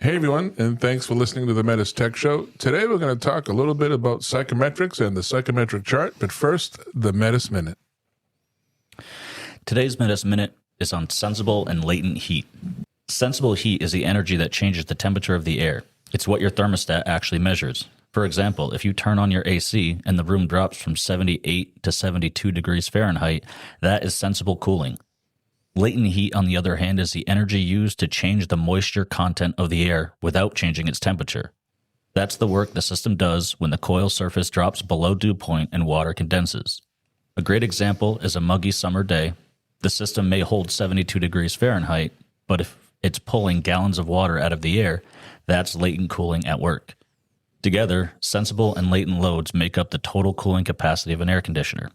Hey everyone, and thanks for listening to the Metis Tech Show. Today we're going to talk a little bit about psychometrics and the psychometric chart, but first, the Metis Minute. Today's Metis Minute is on sensible and latent heat. Sensible heat is the energy that changes the temperature of the air. It's what your thermostat actually measures. For example, if you turn on your AC and the room drops from 78 to 72 degrees Fahrenheit, that is sensible cooling. Latent heat, on the other hand, is the energy used to change the moisture content of the air without changing its temperature. That's the work the system does when the coil surface drops below dew point and water condenses. A great example is a muggy summer day. The system may hold 72 degrees Fahrenheit, but if it's pulling gallons of water out of the air, that's latent cooling at work. Together, sensible and latent loads make up the total cooling capacity of an air conditioner.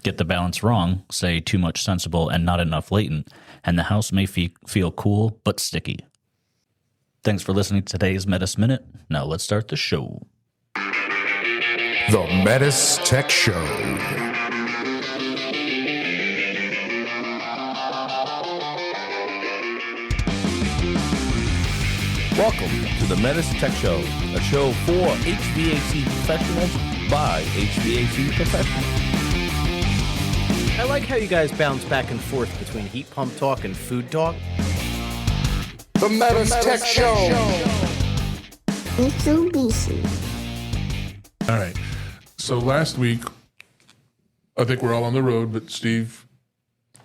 Get the balance wrong, say too much sensible and not enough latent, and the house may feel cool but sticky. Thanks for listening to today's Metis Minute. Now let's start the show. The Metis Tech Show. Welcome to the Metis Tech Show, a show for HVAC professionals by HVAC professionals. I like how you guys bounce back and forth between heat pump talk and food talk. The Metis Tech Show. Mitsubishi. All right, so last week, I think we're all on the road, but Steve,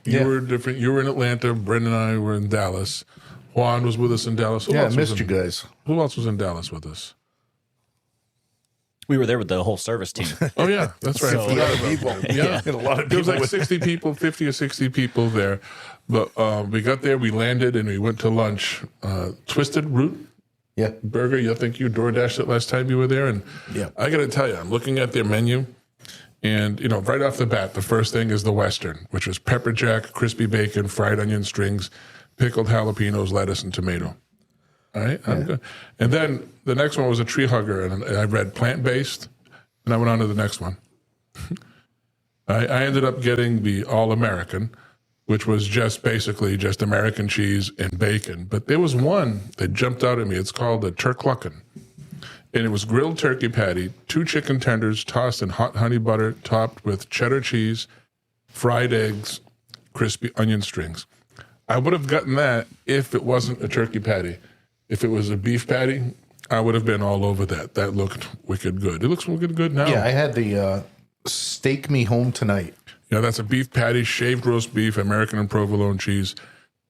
you were different. You were in Atlanta, Bryn and I were in Dallas. Juan was with us in Dallas. Who Yeah, I else missed was you guys. Who else was in Dallas with us? We were there with the whole service team. Oh, yeah, that's right. So- I forgot about that. Yeah. A lot of There was people. like 60 people, 50 or 60 people there. But we got there, we landed, and we went to lunch. Twisted Root Yeah. Burger. I think you DoorDashed it last time you were there. And Yeah. I got to tell you, I'm looking at their menu. And, right off the bat, the first thing is the Western, which is pepper jack, crispy bacon, fried onion strings, pickled jalapenos, lettuce, and tomato. All right, I'm good. And then the next one was a tree hugger, and I read plant-based, and I went on to the next one. I ended up getting the All-American, which was just American cheese and bacon. But there was one that jumped out at me. It's called the Turklucken. And it was grilled turkey patty, 2 chicken tenders tossed in hot honey butter, topped with cheddar cheese, fried eggs, crispy onion strings. I would have gotten that if it wasn't a turkey patty. If it was a beef patty, I would have been all over that. That looked wicked good. It looks wicked good now. Yeah, I had the steak me home tonight. Yeah, that's a beef patty, shaved roast beef, American and provolone cheese,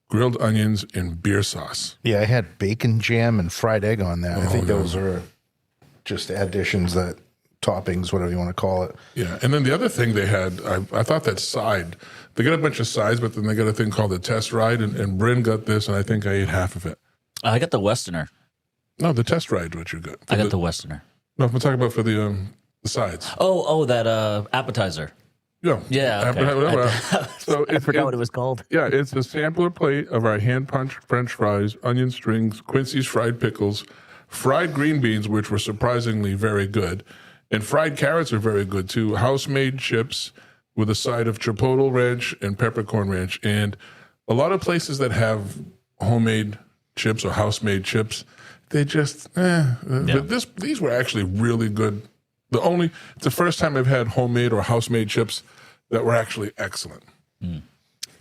grilled onions, and beer sauce. Yeah, I had bacon jam and fried egg on that. I think those are just additions, toppings, whatever you want to call it. Yeah, and then the other thing they had, I thought that side, they got a bunch of sides, but then they got a thing called the test ride, and Bryn got this, and I think I ate half of it. I got the Westerner. No, the test ride, what you got. I got the Westerner. No, I'm talking about for the sides. Oh, that appetizer. Yeah. Yeah, okay. So I forgot what it was called. Yeah, it's a sampler plate of our hand-punched French fries, onion strings, Quincy's fried pickles, fried green beans, which were surprisingly very good, and fried carrots are very good too, house-made chips with a side of chipotle ranch and peppercorn ranch. And a lot of places that have homemade chips or house-made chips, they just, But these were actually really good. It's the first time I've had homemade or house-made chips that were actually excellent.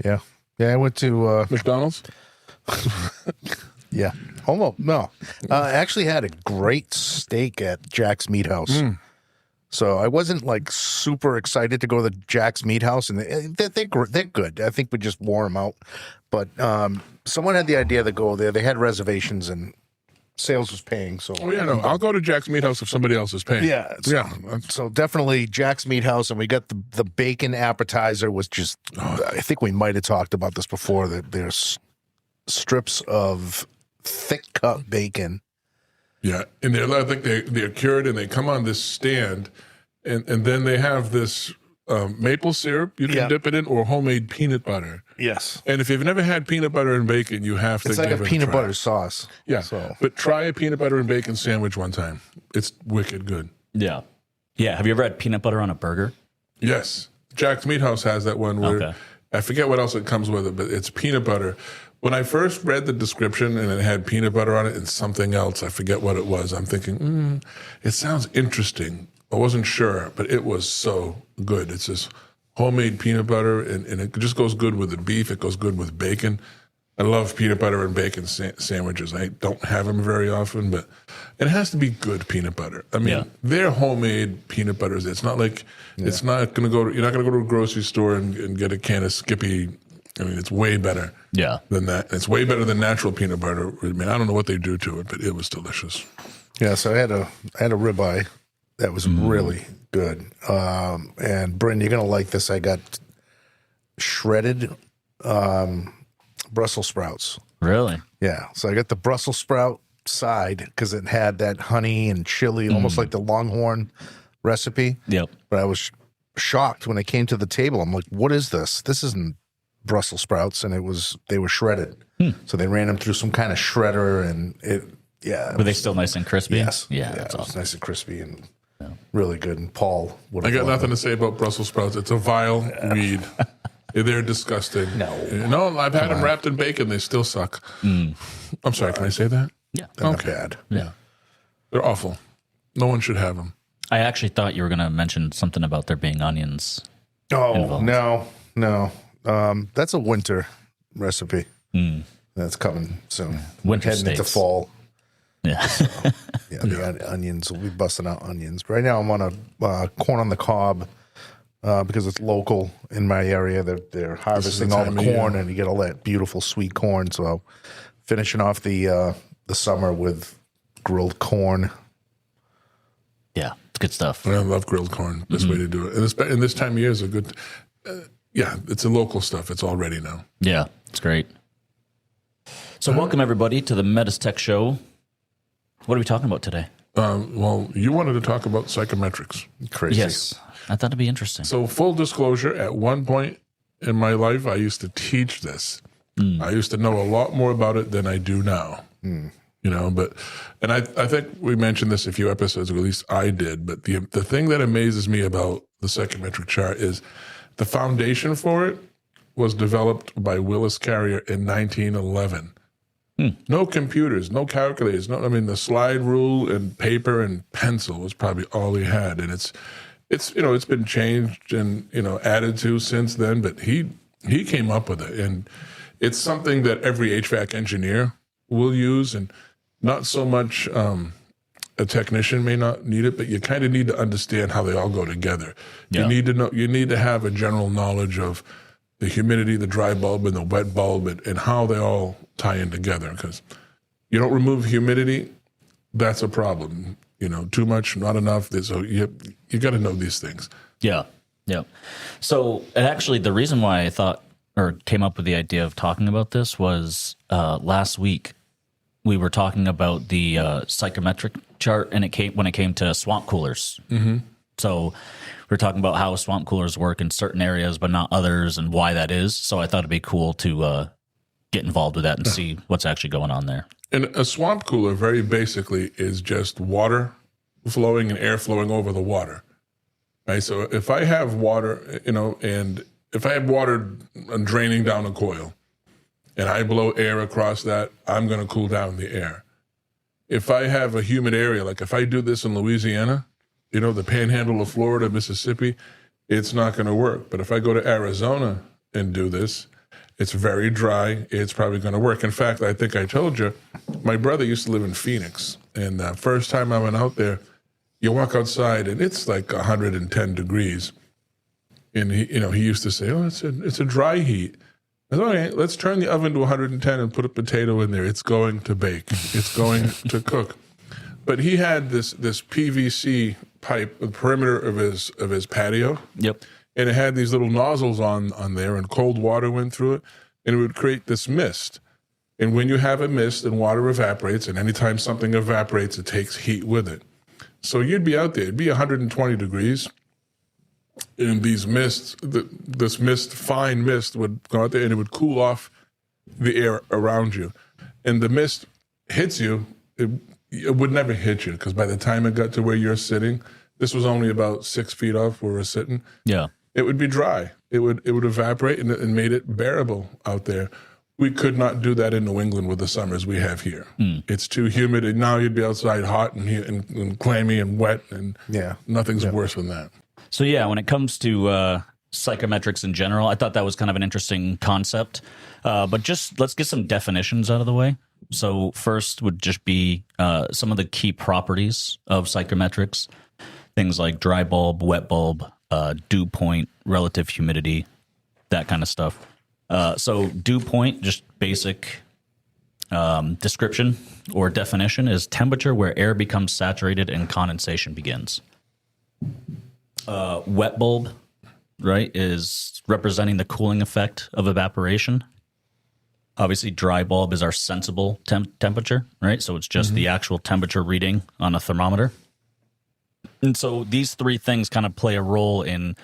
Yeah. Yeah, I went to... McDonald's? Yeah. No. I actually had a great steak at Jack's Meat House. So I wasn't like super excited to go to the Jack's Meat House, and they're good. I think we just wore them out. But someone had the idea to go there. They had reservations, and sales was paying. So I'll go to Jack's Meat House if somebody else is paying. Yeah. So definitely Jack's Meat House, and we got the bacon appetizer was just. I think we might have talked about this before. That there's strips of thick cut bacon. Yeah, and I think they're cured, and they come on this stand, and then they have this maple syrup you can dip it in, or homemade peanut butter. Yes. And if you've never had peanut butter and bacon, you have to It's like give a it peanut a try. butter sauce. Yeah, So. but try a peanut butter and bacon sandwich one time. It's wicked good. Yeah. Yeah. Have you ever had peanut butter on a burger? Yes, Jack's Meat House has that one where Okay. I forget what else it comes with it, but it's peanut butter When I first read the description and it had peanut butter on it and something else, I forget what it was. I'm thinking, it sounds interesting. I wasn't sure, but it was so good. It's this homemade peanut butter, and it just goes good with the beef. It goes good with bacon. I love peanut butter and bacon sandwiches. I don't have them very often, but it has to be good peanut butter. I mean, they're homemade peanut butters. It's not like it's not going to go. You're not going to go to a grocery store and get a can of Skippy. I mean, it's way better than that. It's way better than natural peanut butter. I mean, I don't know what they do to it, but it was delicious. Yeah, so I had a ribeye that was really good. And Bryn, you're gonna like this. I got shredded Brussels sprouts. Really? Yeah, so I got the Brussels sprout side because it had that honey and chili, almost like the Longhorn recipe. Yep. But I was shocked when I came to the table. I'm like, "What is this? This isn't Brussels sprouts," and they were shredded. So they ran them through some kind of shredder, and Were they still nice and crispy? Yes. Yeah, It that's was awesome. nice and crispy and really good. And Paul would I have got loved nothing it. to say about Brussels sprouts. It's a vile weed. They're disgusting. No, I've had them wrapped in bacon. They still suck. I'm sorry. Can I say that? Yeah. They're not bad. Yeah. They're awful. No one should have them. I actually thought you were going to mention something about there being onions. Oh, involved. no. That's a winter recipe. That's coming soon. Winter Heading into states. fall. Yeah. Yeah, the onions. We'll be busting out onions. But right now I'm on a corn on the cob because it's local in my area. They're harvesting all the time of corn, year. and you get all that beautiful sweet corn. So finishing off the summer with grilled corn. Yeah. It's good stuff. I love grilled corn. Best way to do it. And this time of year is a good. It's a local stuff. It's all ready now. Yeah. It's great. So welcome everybody to the Metis Tech Show. What are we talking about today? Well, you wanted to talk about psychometrics. Crazy. Yes. I thought it'd be interesting. So, full disclosure, at one point in my life, I used to teach this. I used to know a lot more about it than I do now. You know, and I think we mentioned this a few episodes, or at least I did. But the thing that amazes me about the psychometric chart is the foundation for it was developed by Willis Carrier in 1911. No computers, no calculators. The slide rule and paper and pencil was probably all he had, and it's been changed and added to since then. But he came up with it, and it's something that every HVAC engineer will use, and not so much a technician may not need it, but you kind of need to understand how they all go together. Yeah. You need to know. You need to have a general knowledge of the humidity, the dry bulb, and the wet bulb, and how they all tie in together. Because you don't remove humidity, that's a problem. Too much, not enough. So you got to know these things. Yeah. Yeah. So actually the reason why I thought or came up with the idea of talking about this was last week we were talking about the psychometric chart, and when it came to swamp coolers. Mm-hmm. So we're talking about how swamp coolers work in certain areas, but not others, and why that is. So I thought it'd be cool to get involved with that and see what's actually going on there. And a swamp cooler, very basically, is just water flowing and air flowing over the water. Right. So if I have water, and if I have water draining down a coil, and I blow air across that, I'm going to cool down the air. If I have a humid area, like if I do this in Louisiana, the panhandle of Florida, Mississippi, it's not going to work. But if I go to Arizona and do this, it's very dry. It's probably going to work. In fact, I think I told you, my brother used to live in Phoenix. And the first time I went out there, you walk outside and it's like 110 degrees. And he used to say, "Oh, it's a dry heat." I said, "Okay, let's turn the oven to 110 and put a potato in there. It's going to bake. It's going to cook." But he had this PVC pipe, the perimeter of his patio. Yep. And it had these little nozzles on there, and cold water went through it, and it would create this mist. And when you have a mist and water evaporates, and anytime something evaporates, it takes heat with it. So you'd be out there, it'd be 120 degrees, and these mists, this mist, fine mist, would go out there, and it would cool off the air around you. And the mist hits you, it would never hit you, because by the time it got to where you're sitting, this was only about 6 feet off where we're sitting. Yeah. It would be dry. It would evaporate, and made it bearable out there. We could not do that in New England with the summers we have here. It's too humid, and now you'd be outside hot and clammy and wet, and nothing's worse than that. So yeah, when it comes to psychometrics in general, I thought that was kind of an interesting concept. But just let's get some definitions out of the way. So first would just be some of the key properties of psychometrics, things like dry bulb, wet bulb, dew point, relative humidity, that kind of stuff. So dew point, just basic description or definition, is temperature where air becomes saturated and condensation begins. Wet bulb, right, is representing the cooling effect of evaporation. Obviously, dry bulb is our sensible temperature, right? So it's just the actual temperature reading on a thermometer. And so these three things kind of play a role in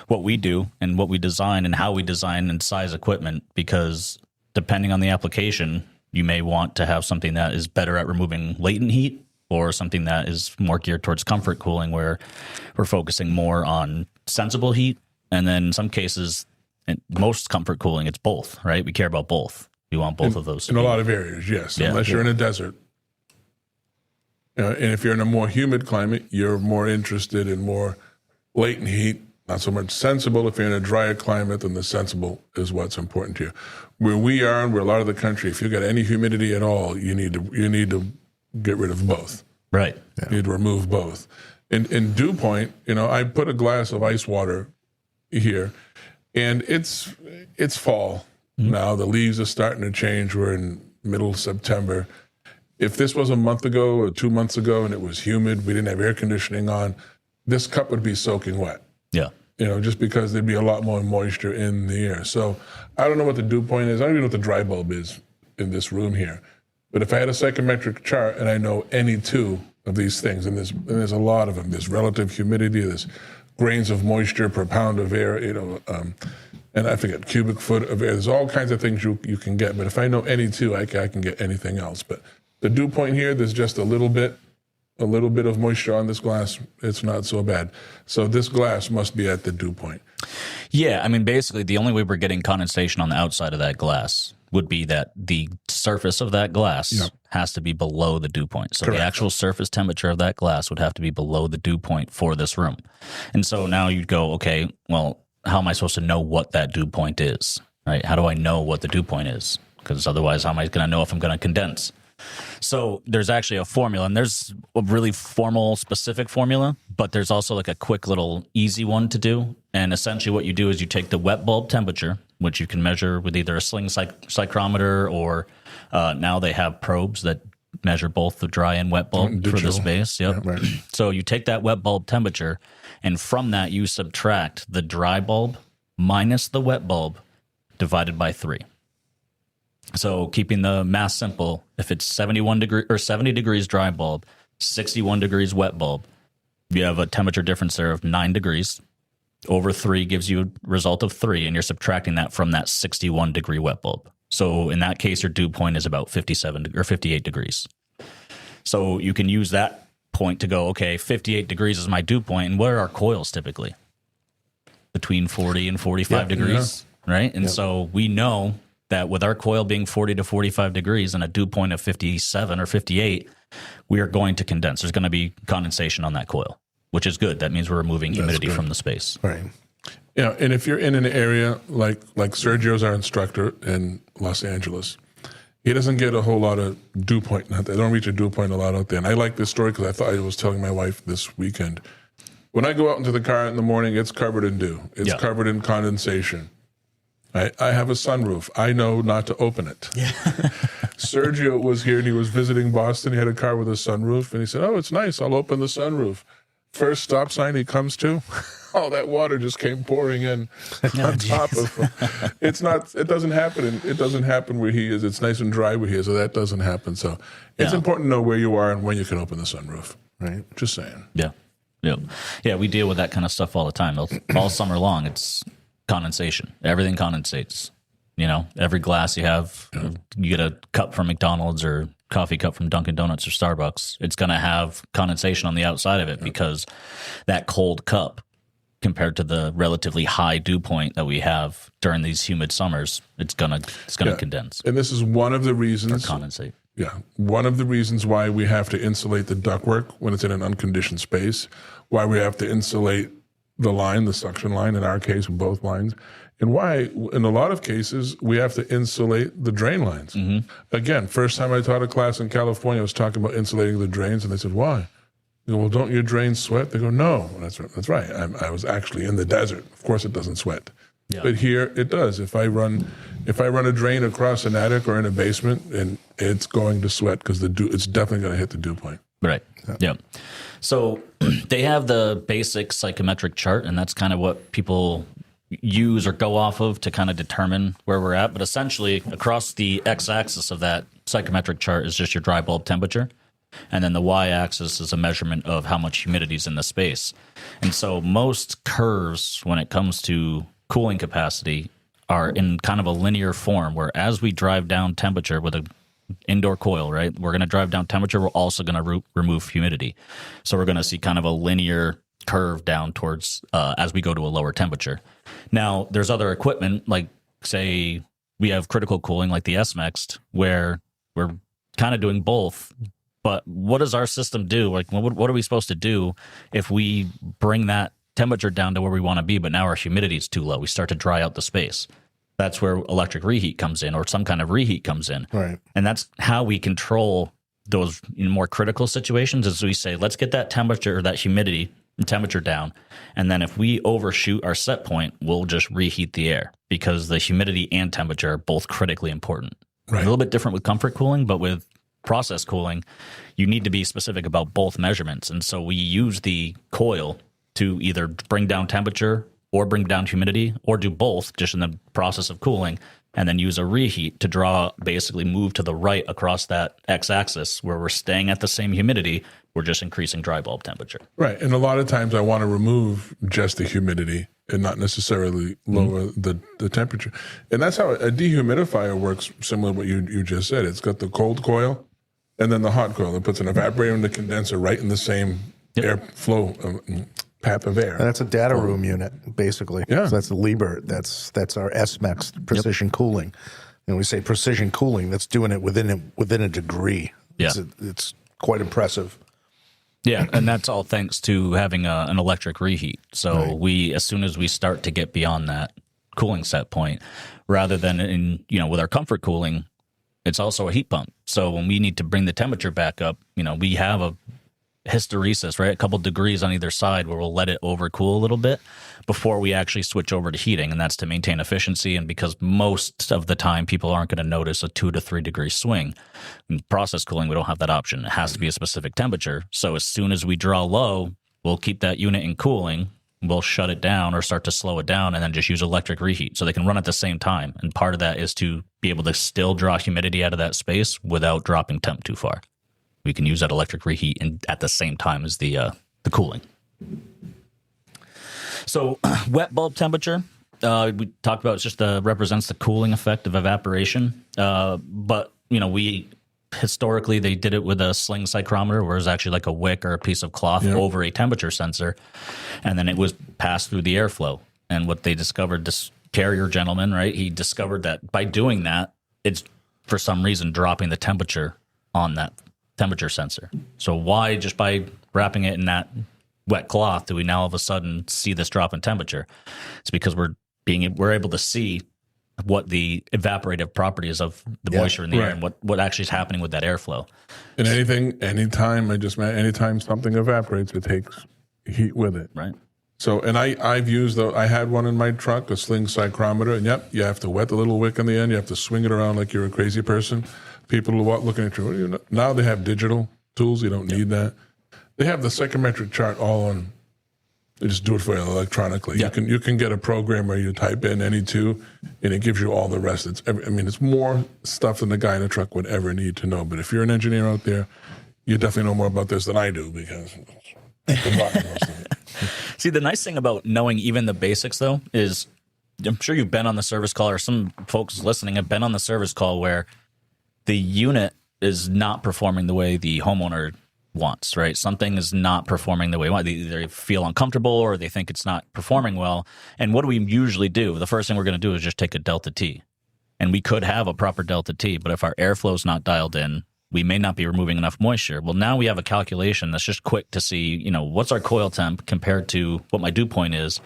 what we do and what we design and how we design and size equipment, because depending on the application, you may want to have something that is better at removing latent heat or something that is more geared towards comfort cooling, where we're focusing more on sensible heat. And then in some cases, in most comfort cooling, it's both, right? We care about both. We want both of those. In a lot of areas, yes, unless you're in a desert. And if you're in a more humid climate, you're more interested in more latent heat, not so much sensible. If you're in a drier climate, then the sensible is what's important to you. Where we are and where a lot of the country, if you've got any humidity at all, you need to get rid of both. Right. Yeah. You need to remove both. In dew point, I put a glass of ice water here, and it's fall now. The leaves are starting to change. We're in middle September. If this was a month ago or 2 months ago and it was humid, we didn't have air conditioning on, this cup would be soaking wet. Yeah. Just because there'd be a lot more moisture in the air. So I don't know what the dew point is. I don't even know what the dry bulb is in this room here. But if I had a psychometric chart and I know any two of these things, and there's a lot of them, there's relative humidity, there's grains of moisture per pound of air, and I forget, cubic foot of air. There's all kinds of things you can get. But if I know any two, I can get anything else. But the dew point here, there's just a little bit of moisture on this glass. It's not so bad. So this glass must be at the dew point. Yeah, I mean, basically, the only way we're getting condensation on the outside of that glass would be that the surface of that glass has to be below the dew point. So the actual surface temperature of that glass would have to be below the dew point for this room. And so now you'd go, okay, well, how am I supposed to know what that dew point is, right? How do I know what the dew point is? Because otherwise, how am I going to know if I'm going to condense? So there's actually a formula, and there's a really formal, specific formula, but there's also like a quick little easy one to do. And essentially what you do is you take the wet bulb temperature, which you can measure with either a sling psychrometer or now they have probes that measure both the dry and wet bulb for the space. Yep. Yeah, right. So you take that wet bulb temperature, and from that you subtract the dry bulb minus the wet bulb divided by 3. So keeping the math simple, if it's 70 degrees dry bulb, 61 degrees wet bulb, you have a temperature difference there of 9 degrees. Over 3 gives you a result of 3, and you're subtracting that from that 61 degree wet bulb. So in that case, your dew point is about 57 or 58 degrees. So you can use that point to go, okay, 58 degrees is my dew point, and what are our coils typically? Between 40 and 45 degrees, right? And so we know that with our coil being 40 to 45 degrees and a dew point of 57 or 58, we are going to condense. There's going to be condensation on that coil, which is good. That means we're removing humidity from the space. Right. Yeah, and if you're in an area like Sergio's our instructor in Los Angeles, he doesn't get a whole lot of dew point. They don't reach a dew point a lot out there. And I like this story because I thought I was telling my wife this weekend. When I go out into the car in the morning, it's covered in dew. It's covered in condensation. I have a sunroof. I know not to open it. Yeah. Sergio was here and he was visiting Boston. He had a car with a sunroof, and he said, "Oh, it's nice. I'll open the sunroof." First stop sign he comes to, all that water just came pouring in on top of him. It doesn't happen. It doesn't happen where he is. It's nice and dry where he is, so that doesn't happen. So it's important to know where you are and when you can open the sunroof. Right? Just saying. Yeah. Yeah, we deal with that kind of stuff all the time. All summer long, it's condensation. Everything condensates. Every glass you have, you get a cup from McDonald's or coffee cup from Dunkin' Donuts or Starbucks, it's going to have condensation on the outside of it because that cold cup compared to the relatively high dew point that we have during these humid summers, it's gonna condense And this is one of the or reasons. condensate. Yeah, one of the reasons why we have to insulate the ductwork when it's in an unconditioned space, why we have to insulate the suction line, in our case, both lines, and why, in a lot of cases, we have to insulate the drain lines. Again, first time I taught a class in California, I was talking about insulating the drains, and they said, why? You go, well, don't your drains sweat? They go, no. That's right. I was actually in the desert. Of course it doesn't sweat. Yeah. But here it does. If I run a drain across an attic or in a basement, and it's going to sweat because it's definitely going to hit the dew point. Right. Yeah. So they have the basic psychometric chart, and that's kind of what people use or go off of to kind of determine where we're at. But essentially, across the x-axis of that psychometric chart is just your dry bulb temperature. And then the y-axis is a measurement of how much humidity is in the space. And so most curves, when it comes to cooling capacity, are in kind of a linear form, where as we drive down temperature with an indoor coil, right, we're going to drive down temperature. We're also going to remove humidity. So we're going to see kind of a linear curve down towards as we go to a lower temperature. Now, there's other equipment, like, say, we have critical cooling like the S-Next, where we're kind of doing both. But what does our system do? Like, what are we supposed to do if we bring that temperature down to where we want to be, but now our humidity is too low? We start to dry out the space. That's where electric reheat comes in, or some kind of reheat comes in. Right. And that's how we control those more critical situations, is we say, let's get that temperature, or that humidity and temperature down. And then if we overshoot our set point, we'll just reheat the air, because the humidity and temperature are both critically important. Right. A little bit different with comfort cooling, but with process cooling, you need to be specific about both measurements. And so we use the coil to either bring down temperature or bring down humidity, or do both just in the process of cooling, and then use a reheat to basically move to the right across that x-axis, where we're staying at the same humidity, we're just increasing dry bulb temperature. Right. And a lot of times I want to remove just the humidity and not necessarily lower the temperature. And that's how a dehumidifier works, similar to what you just said. It's got the cold coil and then the hot coil. It puts an evaporator and the condenser right in the same airflow path of air. And that's a data room unit, basically. Yeah. So that's the Liebherr. That's our S-Max precision cooling. And we say precision cooling, that's doing it within a degree. Yeah. It's quite impressive. Yeah, and that's all thanks to having an electric reheat. So as soon as we start to get beyond that cooling set point, rather than with our comfort cooling, it's also a heat pump. So when we need to bring the temperature back up, we have a hysteresis, right? A couple degrees on either side, where we'll let it overcool a little bit before we actually switch over to heating. And that's to maintain efficiency. And because most of the time people aren't going to notice a 2 to 3 degree swing. In process cooling, we don't have that option. It has to be a specific temperature. So as soon as we draw low, we'll keep that unit in cooling. We'll shut it down or start to slow it down, and then just use electric reheat so they can run at the same time. And part of that is to be able to still draw humidity out of that space without dropping temp too far. We can use that electric reheat at the same time as the cooling. So wet bulb temperature, we talked about, it's just represents the cooling effect of evaporation. But we historically, they did it with a sling psychrometer, where it was actually like a wick or a piece of cloth over a temperature sensor, and then it was passed through the airflow. And what they discovered, this Carrier gentleman, right, he discovered that by doing that, it's for some reason dropping the temperature on that temperature sensor. So why, just by wrapping it in that wet cloth, do we now all of a sudden see this drop in temperature? It's because we're able to see what the evaporative properties of the moisture in the air, and what actually is happening with that airflow. And anytime something evaporates, it takes heat with it. Right. So, and I had one in my truck, a sling psychrometer, and you have to wet the little wick on the end. You have to swing it around like you're a crazy person. People are looking at you. Now they have digital tools. You don't need that. They have the psychometric chart all on. They just do it for you electronically. Yeah. You can get a program where you type in any two, and it gives you all the rest. It's more stuff than the guy in the truck would ever need to know. But if you're an engineer out there, you definitely know more about this than I do, because most of it. See, the nice thing about knowing even the basics, though, is I'm sure you've been on the service call, or some folks listening have been on the service call where the unit is not performing the way the homeowner wants, right? Something is not performing the way we want. They either feel uncomfortable or they think it's not performing well. And what do we usually do? The first thing we're going to do is just take a delta T. And we could have a proper delta T, but if our airflow is not dialed in, we may not be removing enough moisture. Well, now we have a calculation that's just quick to see, what's our coil temp compared to what my dew point is.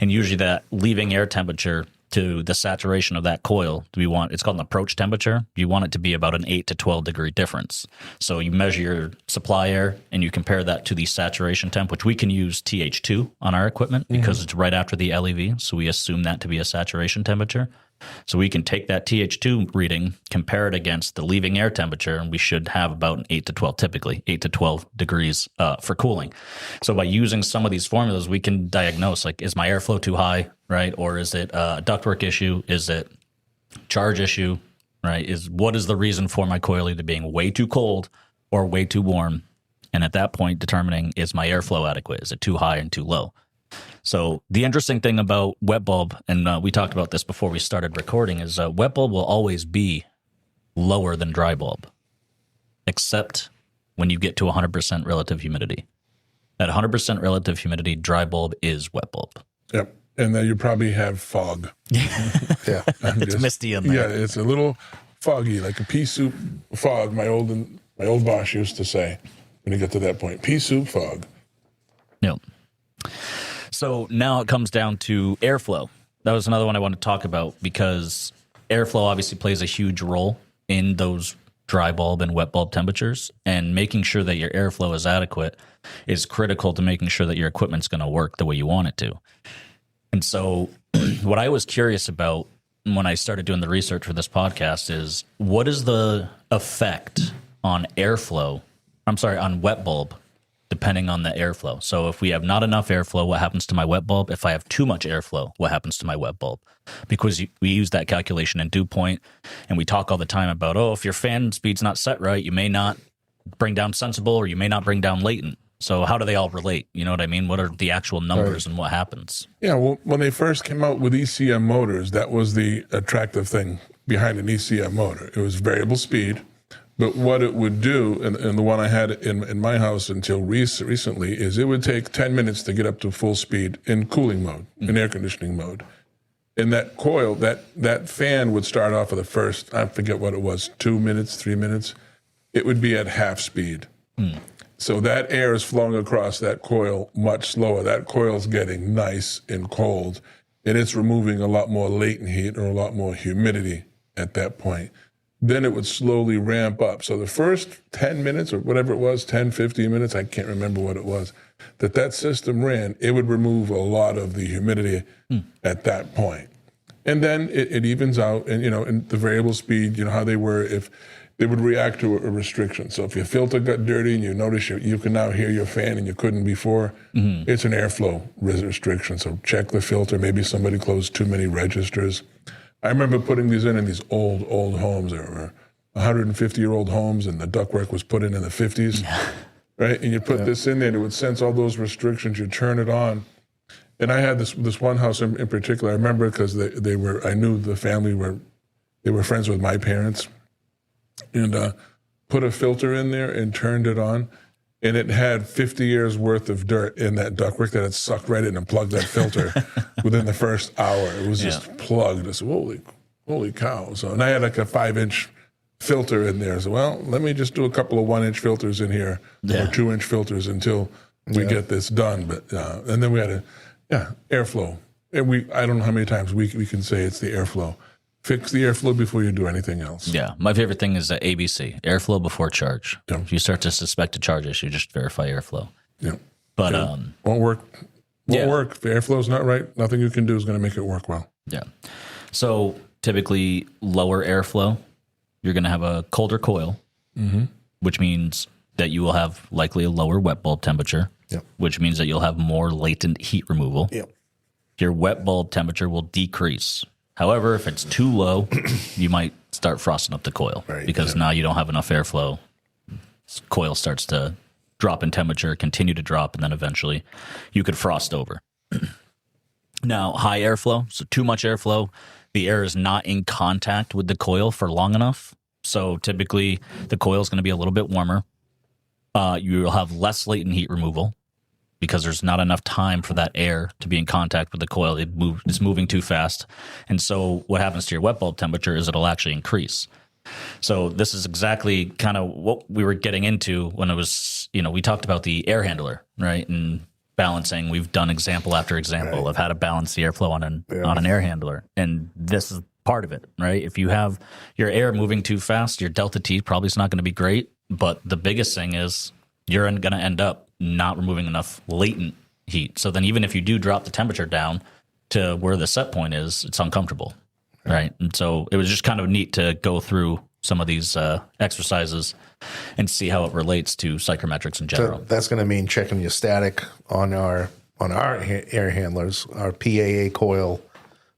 And usually that leaving air temperature to the saturation of that coil, it's called an approach temperature. You want it to be about an 8 to 12 degree difference. So you measure your supply air and you compare that to the saturation temp, which we can use TH2 on our equipment because it's right after the LEV. So we assume that to be a saturation temperature. So we can take that TH2 reading, compare it against the leaving air temperature, and we should have about an 8 to 12, typically 8 to 12 degrees for cooling. So by using some of these formulas, we can diagnose, like, is my airflow too high, right? Or is it a ductwork issue? Is it charge issue, right? What is the reason for my coil either being way too cold or way too warm? And at that point, determining, is my airflow adequate? Is it too high and too low? So the interesting thing about wet bulb, and we talked about this before we started recording, is wet bulb will always be lower than dry bulb, except when you get to 100% relative humidity. At 100% relative humidity, dry bulb is wet bulb. Yep. And then you probably have fog. Yeah. It's misty in there. Yeah, it's a little foggy, like a pea soup fog. My old boss used to say when you get to that point, pea soup fog. Yep. So now it comes down to airflow. That was another one I wanted to talk about because airflow obviously plays a huge role in those dry bulb and wet bulb temperatures, and making sure that your airflow is adequate is critical to making sure that your equipment's going to work the way you want it to. And so what I was curious about when I started doing the research for this podcast is, what is the effect on on wet bulb, depending on the airflow? So if we have not enough airflow, what happens to my wet bulb? If I have too much airflow, what happens to my wet bulb? Because we use that calculation in dew point, and we talk all the time about, if your fan speed's not set right, you may not bring down sensible or you may not bring down latent. So how do they all relate? You know what I mean? What are the actual numbers and what happens? Yeah, well, when they first came out with ECM motors, that was the attractive thing behind an ECM motor. It was variable speed. But what it would do, and the one I had in my house until recently, is it would take 10 minutes to get up to full speed in cooling mode, in air conditioning mode. And that coil, that fan would start off with the first, I forget what it was, 2 minutes, 3 minutes. It would be at half speed. So that air is flowing across that coil much slower. That coil's getting nice and cold, and it's removing a lot more latent heat or a lot more humidity at that point. Then it would slowly ramp up. So the first 10 minutes or whatever it was, 10, 15 minutes, I can't remember what it was, that system ran, it would remove a lot of the humidity at that point. And then it evens out, and, in the variable speed, how they were, if they would react to a restriction. So if your filter got dirty and you notice you can now hear your fan and you couldn't before, it's an airflow restriction. So check the filter. Maybe somebody closed too many registers. I remember putting these in these old homes. There were 150-year-old homes, and the ductwork was put in the 50s, right? And you put this in there, and it would sense all those restrictions. You turn it on. And I had this one house in particular. I remember because I knew the family they were friends with my parents, and put a filter in there and turned it on. And it had 50 years worth of dirt in that ductwork that had sucked right in and plugged that filter within the first hour. It was just plugged. I said, holy cow. So, and I had like a 5-inch filter in there. So, well, let me just do a couple of 1-inch filters in here or 2-inch filters until we get this done. But, and then we had airflow. And I don't know how many times we can say it's the airflow. Fix the airflow before you do anything else. Yeah. My favorite thing is the ABC, airflow before charge. Yeah. If you start to suspect a charge issue, just verify airflow. Yeah. But won't work. Won't work. If the airflow's not right, nothing you can do is going to make it work well. Yeah. So typically lower airflow, you're going to have a colder coil, which means that you will have likely a lower wet bulb temperature, which means that you'll have more latent heat removal. Yep. Your wet bulb temperature will decrease. However, if it's too low, you might start frosting up the coil because now you don't have enough airflow. Coil starts to drop in temperature, continue to drop, and then eventually you could frost over. Now, high airflow, so too much airflow, the air is not in contact with the coil for long enough. So typically the coil is going to be a little bit warmer. You'll have less latent heat removal because there's not enough time for that air to be in contact with the coil. It's moving too fast. And so what happens to your wet bulb temperature is it'll actually increase. So this is exactly kind of what we were getting into when it was, we talked about the air handler, right? And balancing. We've done example after example of how to balance the airflow on an air handler. And this is part of it, right? If you have your air moving too fast, your delta T probably is not going to be great. But the biggest thing is you're going to end up not removing enough latent heat. So then even if you do drop the temperature down to where the set point is, it's uncomfortable, right? And so it was just kind of neat to go through some of these exercises and see how it relates to psychrometrics in general. So that's going to mean checking your static on our air handlers, our PAA coil,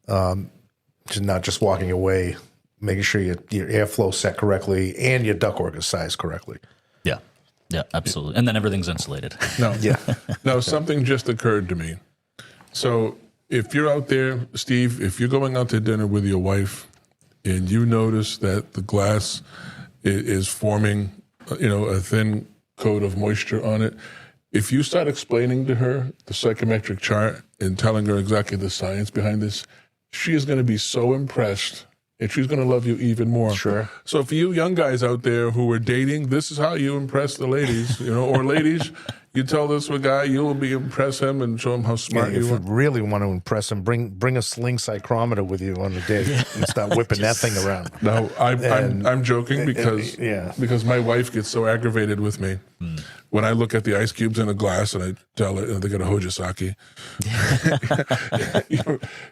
just not just walking away, making sure your airflow set correctly and your ductwork is sized correctly. Yeah, absolutely. And then everything's insulated. No, something just occurred to me. So if you're out there, Steve, if you're going out to dinner with your wife and you notice that the glass is forming, a thin coat of moisture on it, if you start explaining to her the psychometric chart and telling her exactly the science behind this, she is going to be so impressed. And she's going to love you even more. Sure. So for you young guys out there who are dating, this is how you impress the ladies, or ladies, you tell this to a guy, you will impress him and show him how smart If you you are. really want to impress him, bring a sling psychrometer with you on the date and start whipping that thing around. No, I'm joking because my wife gets so aggravated with me when I look at the ice cubes in a glass and I tell her they got a Hojisaki.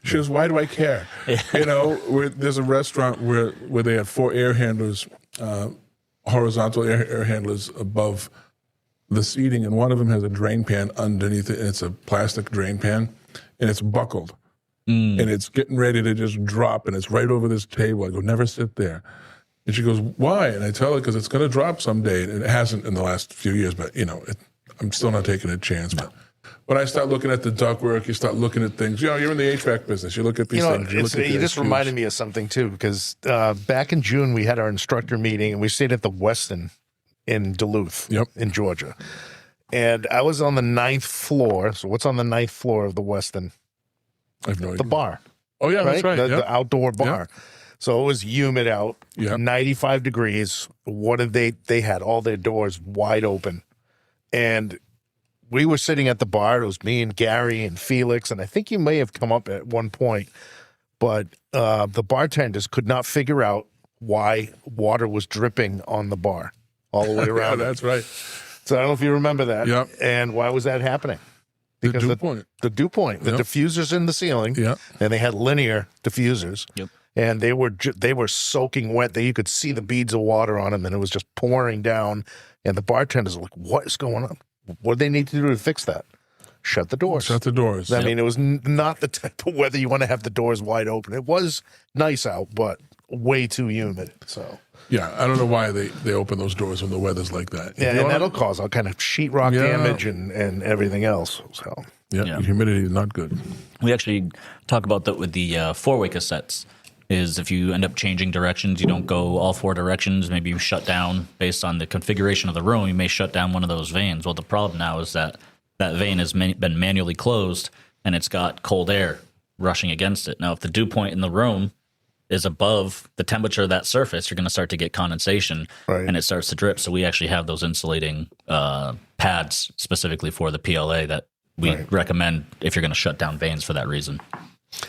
She goes, "Why do I care?" There's a restaurant where they had 4 air handlers, horizontal air handlers above the seating, and one of them has a drain pan underneath it, and it's a plastic drain pan, and it's buckled. And it's getting ready to just drop, and it's right over this table. I go, "Never sit there." And she goes, "Why?" And I tell her, because it's going to drop someday. And it hasn't in the last few years, but, I'm still not taking a chance. But when I start looking at the ductwork, you start looking at things. You're in the HVAC business. You look at these things. You just reminded me of something, too, because back in June, we had our instructor meeting, and we stayed at the Westin in Duluth, in Georgia. And I was on the 9th floor. So what's on the 9th floor of the Westin? I have no idea. The bar. Oh, yeah, that's right. The outdoor bar. Yep. So it was humid out, 95 degrees. What did they had all their doors wide open. And we were sitting at the bar. It was me and Gary and Felix, and I think you may have come up at one point. But the bartenders could not figure out why water was dripping on the bar all the way around. That's right. So I don't know if you remember that. Yep. And why was that happening? Because the dew point. The diffusers in the ceiling, and they had linear diffusers. Yep. And they were soaking wet. You could see the beads of water on them, and it was just pouring down. And the bartenders were like, "What is going on? What do they need to do to fix that?" Shut the doors. Shut the doors. I mean, it was not the type of weather you want to have the doors wide open. It was nice out, but way too humid. So yeah, I don't know why they open those doors when the weather's like that. Yeah, and that'll cause all kind of sheetrock damage and everything else. So the humidity is not good. We actually talk about that with the 4-way cassettes. Is if you end up changing directions, you don't go all 4 directions. Maybe you shut down based on the configuration of the room. You may shut down one of those vanes. Well, the problem now is that vane has been manually closed and it's got cold air rushing against it. Now, if the dew point in the room is above the temperature of that surface, you're going to start to get condensation and it starts to drip. So we actually have those insulating pads specifically for the PLA that we recommend if you're going to shut down vanes for that reason.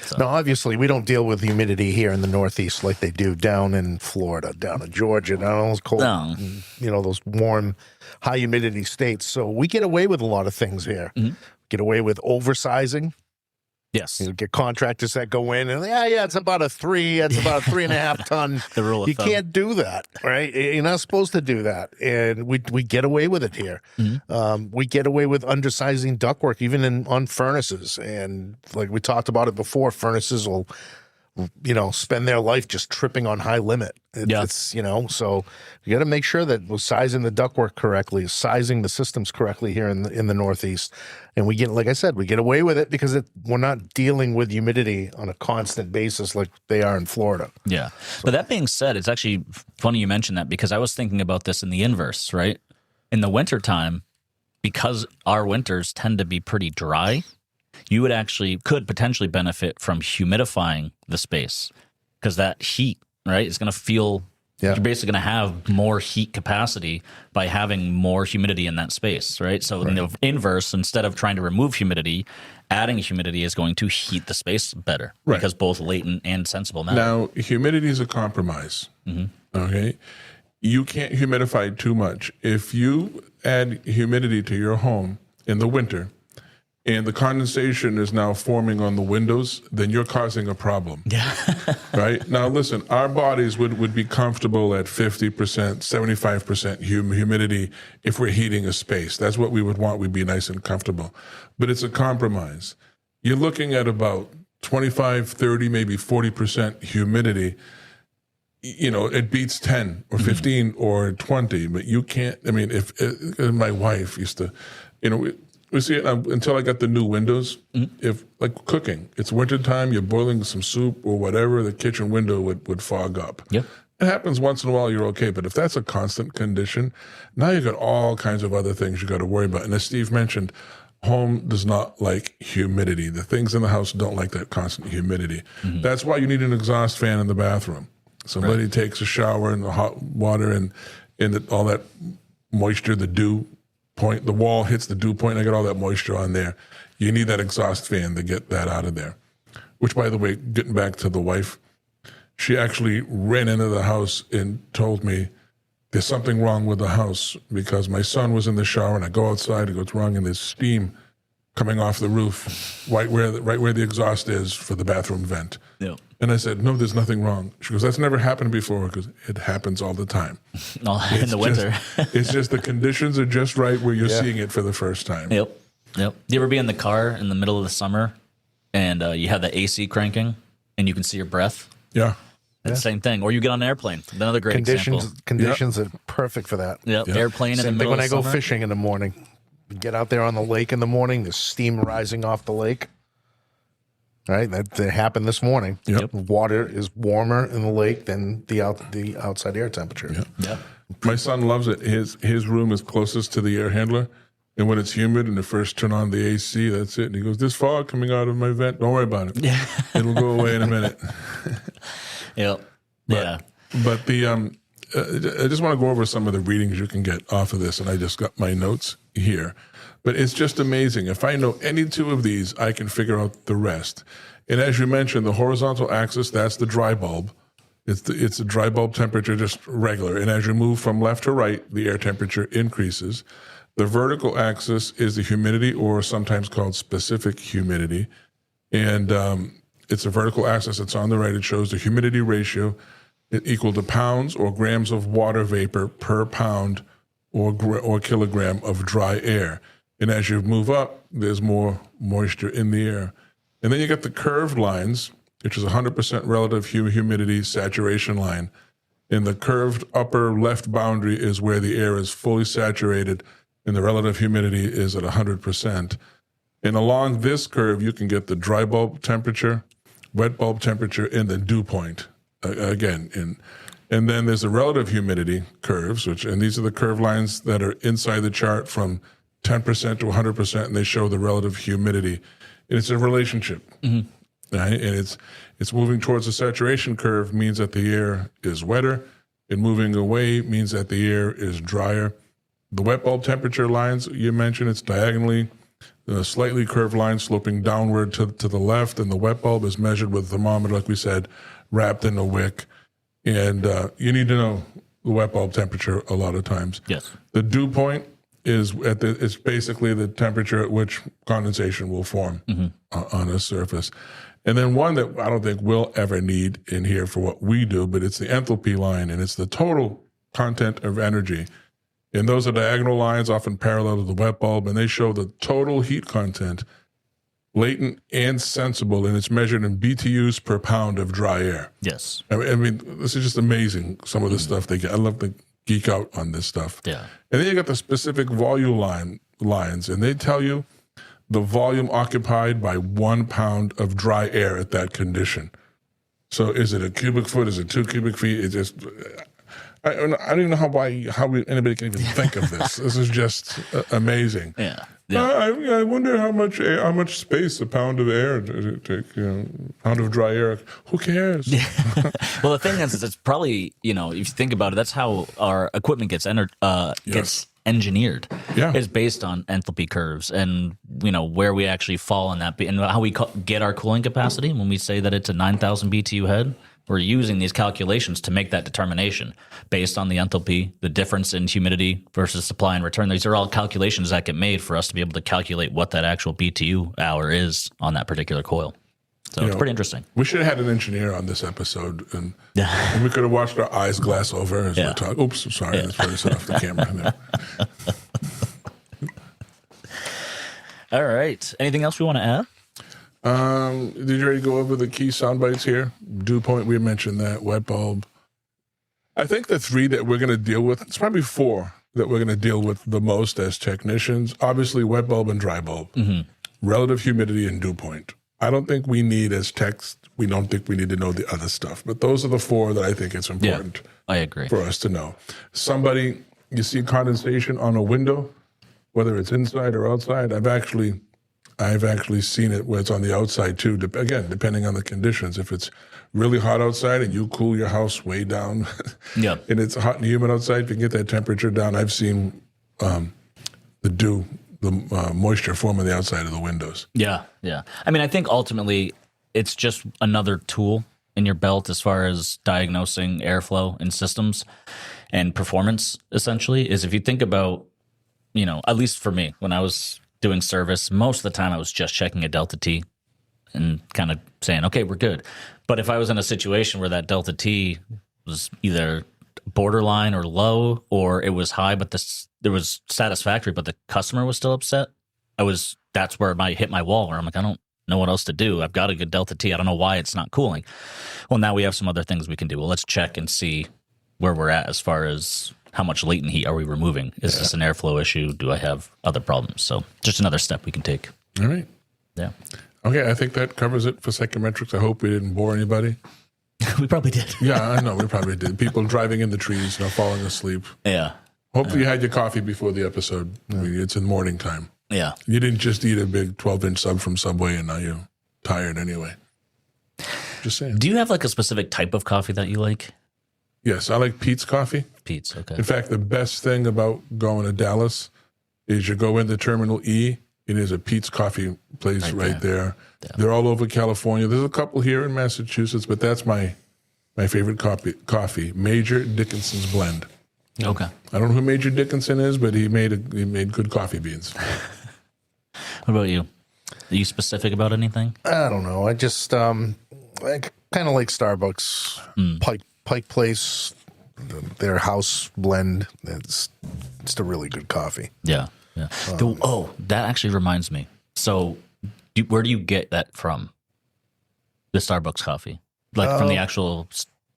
So. Now, obviously, we don't deal with humidity here in the Northeast like they do down in Florida, down in Georgia, down in those cold, those warm, high humidity states. So we get away with a lot of things here. Mm-hmm. Get away with oversizing. Yes. You get contractors that go in and, it's about a 3, it's about a 3.5 ton. The rule of thumb. Can't do that, right? You're not supposed to do that. And we get away with it here. Mm-hmm. We get away with undersizing ductwork, even on furnaces. And like we talked about it before, furnaces will, spend their life just tripping on high limit. It's so you got to make sure that we're sizing the ductwork correctly, sizing the systems correctly here in the Northeast. And we get, like I said, we get away with it because we're not dealing with humidity on a constant basis like they are in Florida. Yeah. But that being said, it's actually funny you mentioned that because I was thinking about this in the inverse, right? In the wintertime, because our winters tend to be pretty dry, you could potentially benefit from humidifying the space, because that heat, right, is going to feel, you're basically going to have more heat capacity by having more humidity in that space, right? So in the inverse, instead of trying to remove humidity, adding humidity is going to heat the space better, because both latent and sensible matter. Now, humidity is a compromise. Okay, you can't humidify too much. If you add humidity to your home in the winter, and the condensation is now forming on the windows, then you're causing a problem. Yeah. Right? Now, listen, our bodies would be comfortable at 50%, 75% humidity if we're heating a space. That's what we would want. We'd be nice and comfortable. But it's a compromise. You're looking at about 25, 30, maybe 40% humidity. You know, it beats 10 or 15 or 20, but you can't, I mean, if my wife used to, you know, we see it until I got the new windows. If, like cooking, it's wintertime, you're boiling some soup or whatever, the kitchen window would fog up. Yep. It happens once in a while, you're okay. But if that's a constant condition, now you've got all kinds of other things you got to worry about. And as Steve mentioned, home does not like humidity. The things in the house don't like that constant humidity. That's why you need an exhaust fan in the bathroom. Somebody takes a shower in the hot water and all that moisture, the dew point, the wall hits the dew point, I got all that moisture on there. You need that exhaust fan to get that out of there. Which, by the way, getting back to the wife, she actually ran into the house and told me there's something wrong with the house because my son was in the shower and I go outside and go, what's wrong? And there's steam coming off the roof right where the exhaust is for the bathroom vent. Yep. And I said, no, there's nothing wrong. She goes, that's never happened before, because it happens all the time. In the winter. It's just the conditions are just right where you're seeing it for the first time. Yep. Do you ever be in the car in the middle of the summer and you have the AC cranking and you can see your breath? Yeah. It's the same thing. Or you get on an airplane. Another great example. Conditions are perfect for that. Yep. Airplane in the Same thing middle when of I go summer. fishing in the morning. Get out there on the lake in the morning, there's steam rising off the lake. Right, that happened this morning. Yep. Water is warmer in the lake than the outside air temperature. Yep. My son loves it. His room is closest to the air handler. And when it's humid and they first turn on the AC, that's it. And he goes, there's fog coming out of my vent. Don't worry about it. Yeah. It'll go away in a minute. Yep. But the I just want to go over some of the readings you can get off of this. And I just got my notes here. But it's just amazing. If I know any two of these, I can figure out the rest. And as you mentioned, the horizontal axis, that's the dry bulb. It's the dry bulb temperature, just regular. And as you move from left to right, the air temperature increases. The vertical axis is the humidity, or sometimes called specific humidity. And it's a vertical axis that's on the right. It shows the humidity ratio equal to pounds or grams of water vapor per pound or kilogram of dry air. And as you move up, there's more moisture in the air. And then you get the curved lines, which is 100% relative humidity saturation line. And the curved upper left boundary is where the air is fully saturated and the relative humidity is at 100%. And along this curve, you can get the dry bulb temperature, wet bulb temperature, and the dew point again. And then there's the relative humidity curves, and these are the curved lines that are inside the chart from 10% to 100%, and they show the relative humidity. And it's a relationship, right? And it's moving towards the saturation curve means that the air is wetter, and moving away means that the air is drier. The wet bulb temperature lines you mentioned, it's diagonally, a slightly curved line sloping downward to the left, and the wet bulb is measured with a thermometer, like we said, wrapped in a wick. And you need to know the wet bulb temperature a lot of times. Yes. The dew point is it's basically the temperature at which condensation will form on a surface. And then one that I don't think we'll ever need in here for what we do, but it's the enthalpy line, and it's the total content of energy. And those are diagonal lines, often parallel to the wet bulb, and they show the total heat content, latent and sensible, and it's measured in BTUs per pound of dry air. Yes. I mean, this is just amazing, some of the stuff they get. I love to geek out on this stuff. Yeah. And then you got the specific volume lines, and they tell you the volume occupied by 1 pound of dry air at that condition. So is it a cubic foot? Is it 2 cubic feet? It just, I don't even know how anybody can even think of this. This is just amazing. Yeah. I wonder how much space a pound of air does it take? Pound of dry air. Who cares? Well, the thing is it's probably, if you think about it, that's how our equipment gets engineered. Yeah. Is based on enthalpy curves and where we actually fall in that, and how we get our cooling capacity. When we say that it's a 9,000 BTU head, we're using these calculations to make that determination based on the enthalpy, the difference in humidity versus supply and return. These are all calculations that get made for us to be able to calculate what that actual BTU hour is on that particular coil. So it's pretty interesting. We should have had an engineer on this episode, and we could have watched our eyes glass over as we're talking. Oops, I'm sorry. That's where I set off the camera. All right. Anything else we want to add? Did you already go over the key sound bites here? Dew point, we mentioned that. Wet bulb. I think the 3 that we're going to deal with, it's probably 4 that we're going to deal with the most as technicians. Obviously, wet bulb and dry bulb. Mm-hmm. Relative humidity and dew point. I don't think we need, as techs, we don't think we need to know the other stuff. But those are the 4 that I think it's important I agree. for us to know. You see condensation on a window, whether it's inside or outside. I've actually seen it where it's on the outside too. Again, depending on the conditions. If it's really hot outside and you cool your house way down, and it's hot and humid outside, if you can get that temperature down, I've seen the moisture form on the outside of the windows. Yeah. I mean, I think ultimately it's just another tool in your belt as far as diagnosing airflow in systems and performance. Essentially, is if you think about, at least for me, when I was doing service, most of the time I was just checking a delta T and kind of saying, okay, we're good. But if I was in a situation where that delta T was either borderline or low, or it was high, but it was satisfactory, but the customer was still upset, that's where I hit my wall, where I'm like, I don't know what else to do. I've got a good delta T. I don't know why it's not cooling. Well, now we have some other things we can do. Well, let's check and see where we're at as far as how much latent heat are we removing? Is this an airflow issue? Do I have other problems? So just another step we can take. All right. Yeah. Okay, I think that covers it for Psychrometrics. I hope we didn't bore anybody. We probably did. Yeah, I know. We probably did. People driving in the trees, falling asleep. Yeah. Hopefully you had your coffee before the episode. It's in morning time. Yeah. You didn't just eat a big 12-inch sub from Subway and now you're tired anyway. Just saying. Do you have like a specific type of coffee that you like? Yes, I like Pete's coffee. Pete's, okay. In fact, the best thing about going to Dallas is you go into Terminal E, and there's a Pete's coffee place right there. Yeah. They're all over California. There's a couple here in Massachusetts, but that's my favorite coffee, Major Dickinson's blend. Okay. I don't know who Major Dickinson is, but he made good coffee beans. What about you? Are you specific about anything? I don't know. I just I kind of like Starbucks Pike Place, their house blend. It's a really good coffee. Yeah. That actually reminds me. So, where do you get that from? The Starbucks coffee, like from the actual.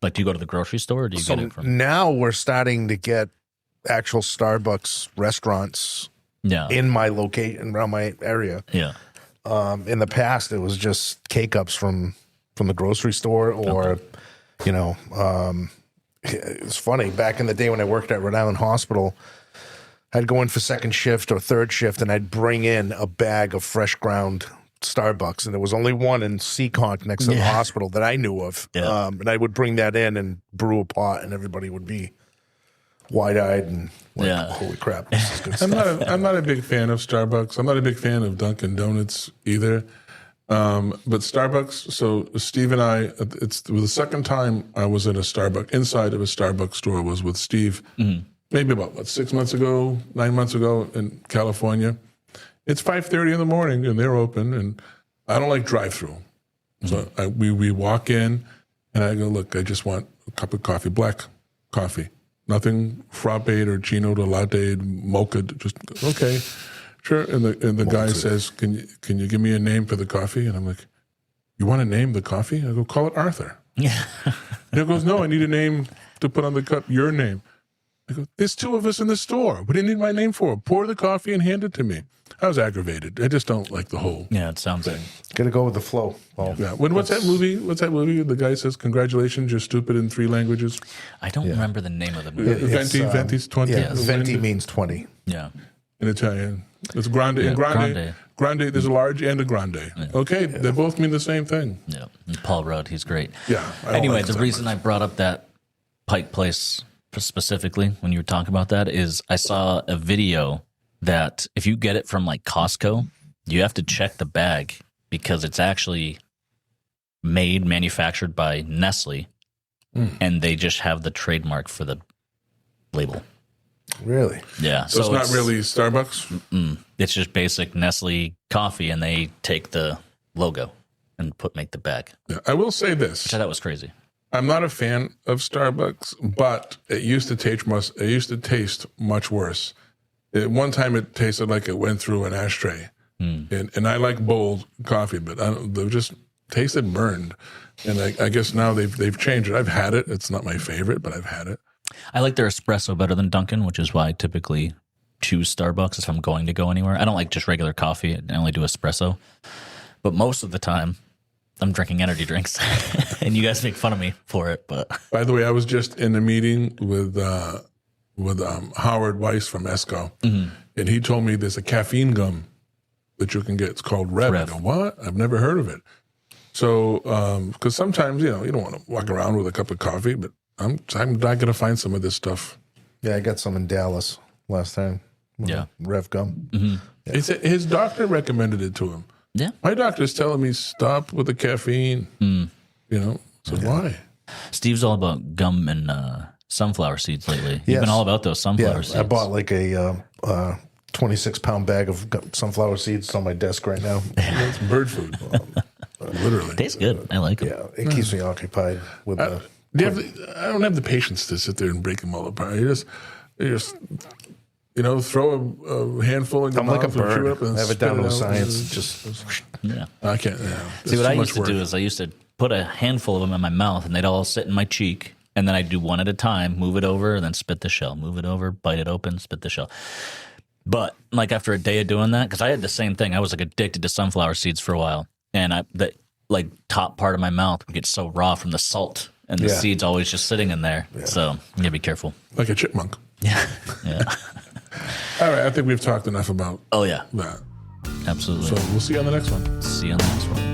Like, do you go to the grocery store, or do you get it from? Now we're starting to get actual Starbucks restaurants. In my location, around my area. Yeah. In the past, it was just K-Cups from the grocery store, or it's funny. Back in the day when I worked at Rhode Island Hospital, I'd go in for second shift or third shift, and I'd bring in a bag of fresh ground Starbucks, and there was only one in Seekonk next to the hospital that I knew of. Yeah. And I would bring that in and brew a pot, and everybody would be wide-eyed and like, holy crap, this is good stuff. I'm not a big fan of Starbucks. I'm not a big fan of Dunkin' Donuts either. But Starbucks, so Steve and I, it was the second time I was in inside of a Starbucks store was with Steve, maybe about, 6 months ago, 9 months ago in California. It's 5:30 in the morning and they're open, and I don't like drive-through. So we walk in and I go, look, I just want a cup of coffee, black coffee. Nothing frappe'd or chino'd or latte'd, mocha'd, just, okay, sure. And the guy says, can you give me a name for the coffee? And I'm like, you want to name the coffee? I go, call it Arthur. Yeah. And he goes, no, I need a name to put on the cup, your name. I go, there's two of us in the store. What do you need my name for? Pour the coffee and hand it to me. I was aggravated. I just don't like the whole Yeah, it sounds thing. Got to go with the flow. Well, Yeah. What's that movie? What's that movie? The guy says, "Congratulations, you're stupid" in 3 languages. I don't remember the name of the movie. Venti's 20. Yeah, venti means 20. Yeah. In Italian. It's grande. Yeah, and grande. grande. Grande, there's a large and a grande. Okay, they both mean the same thing. Yeah. And Paul Rudd, he's great. Yeah. I don't Anyway, like the that reason much. I brought up that Pike Place specifically when you were talking about that is I saw a video that if you get it from like Costco, you have to check the bag because it's actually manufactured by Nestle, and they just have the trademark for the label. Really? Yeah. So it's not really Starbucks? It's just basic Nestle coffee, and they take the logo and make the bag. Yeah. I will say this. Which I thought was crazy. I'm not a fan of Starbucks, but it used to taste much worse. One time it tasted like it went through an ashtray. And I like bold coffee, but they just tasted burned. And I guess now they've changed it. I've had it. It's not my favorite, but I've had it. I like their espresso better than Dunkin', which is why I typically choose Starbucks if I'm going to go anywhere. I don't like just regular coffee. I only do espresso. But most of the time, I'm drinking energy drinks. And you guys make fun of me for it. But By the way, I was just in a meeting with Howard Weiss from ESCO, and he told me there's a caffeine gum that you can get. It's called Rev. I go, what? I've never heard of it. So, because sometimes, you don't want to walk around with a cup of coffee, but I'm not going to find some of this stuff. Yeah, I got some in Dallas last time. yeah. Rev gum. He said his doctor recommended it to him. Yeah. My doctor's telling me stop with the caffeine. So why? Steve's all about gum and sunflower seeds lately. You've Yes. been all about those sunflower Yeah, seeds. I bought like a 26-pound bag of sunflower seeds on my desk right now. It's bird food, literally. Tastes good. I like them. Yeah, it keeps me occupied with the. I don't have the patience to sit there and break them all apart. You just throw a handful in your I'm mouth like a and chew bird. it up and I have it spit down to a out. science. Just Yeah. I can't. Yeah, See, what I used to do is I used to put a handful of them in my mouth, and they'd all sit in my cheek, and then I'd do one at a time, move it over, and then spit the shell. Move it over, bite it open, spit the shell. But like after a day of doing that, because I had the same thing, I was like addicted to sunflower seeds for a while, and the like top part of my mouth would get so raw from the salt, and the Yeah. seeds always just sitting in there. So you gotta be careful. like a chipmunk. Yeah, yeah. All right, I think we've talked enough about Oh yeah, that. absolutely. So we'll see you on the next one. See you on the next one.